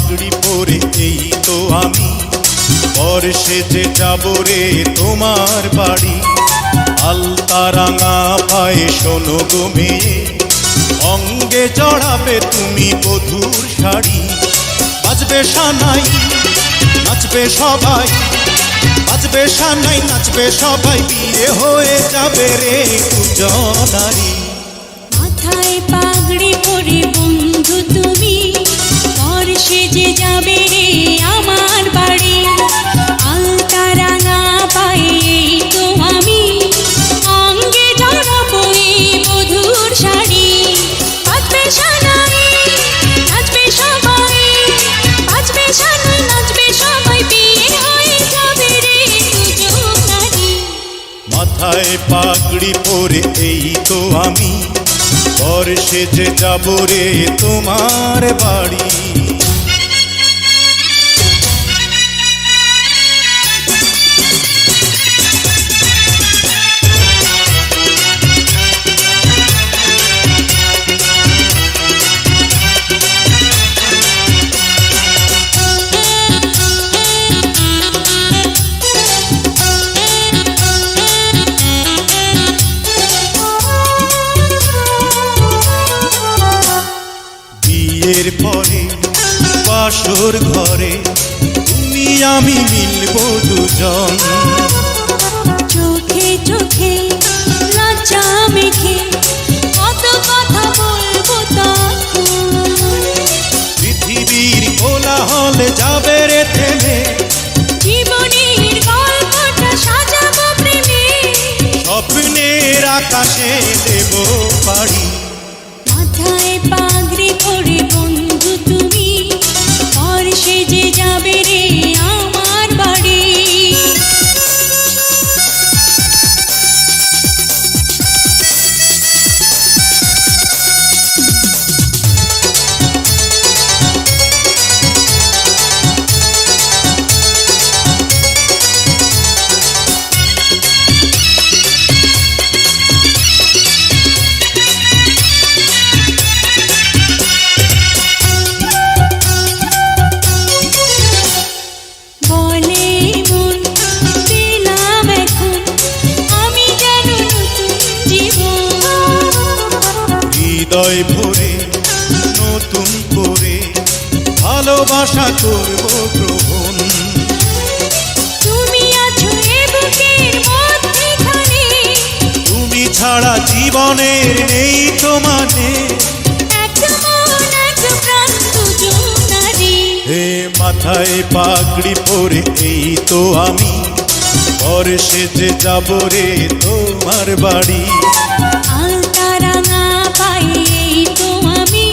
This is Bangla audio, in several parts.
পাগড়ি পরে এই তো আমি বর সেজে যাব রে তোমার বাড়ি। আলতা রাঙা পায়ে শোনো গো মেয়ে, অঙ্গে জড়াবে তুমি বধূর শাড়ি। বাজবে সানাই নাচবে সবাই, বাজবে সানাই নাচবে সবাই, বিয়ে হয়ে যাবে রে দুজনারি। মাথায় পাগড়ি পরে বন্ধু তুমি বর সেজে যাবে রে আমার বাড়ি। আলতা রাঙা পায়ে এই তো আমি, অঙ্গে জড়াবো এই বধূর শাড়ি। বাজবে সানাই নাচবে সবাই, বাজবে সানাই নাচবে সবাই, বিয়ে হয়ে যাবে রে দুজনারি। মাথায় পাগড়ি পরে এই তো আমি বর সেজে যাব রে তোমার বাড়ি। বিয়ের পরে বাসর ঘরে তুমি আমি মিলবো দুজন। চোখে চোখে লজ্জা মেখে কত কথা বলবো তখন। পৃথিবীর কোলাহলে যাবে রে থেমে, জীবনের গল্পটা সাজাবো প্রেমে, স্বপ্নের আকাশে দেব পাড়ি। মাথায় পাগড়ি পরে বন্ধু তুমি বর সেজে যাবে রে আমার বাড়ি। বলে মন দিলাম এখন আমি যেন নতুন জীবন। হৃদয় ভরে নতুন করে ভালোবাসা করব গ্রহণ। তুমি আছো এ বুকের মধ্যেখানে, তুমি ছাড়া জীবনের নেই তো মানে। এক মন এক প্রাণ দুজনারি। হে মাথায় পাগড়ি পরে এই তো আমি বর সেজে যাব রে তোমার বাড়ি। আলতা রাঙা পায়ে এই তো আমি,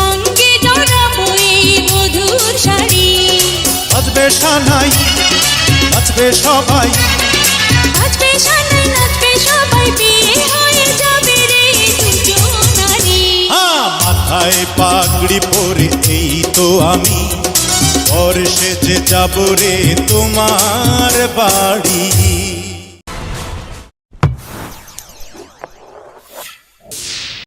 অঙ্গে জড়াবো এই বধূর শাড়ি। বাজবে সানাই নাচবে সবাই, বাজবে সানাই নাচবে সবাই, বিয়ে হয়ে যাবে রে দুজনারি। মাথায় পাগড়ি পরে এই তো আমি বর সেজে যাব রে তোমার বাড়ি।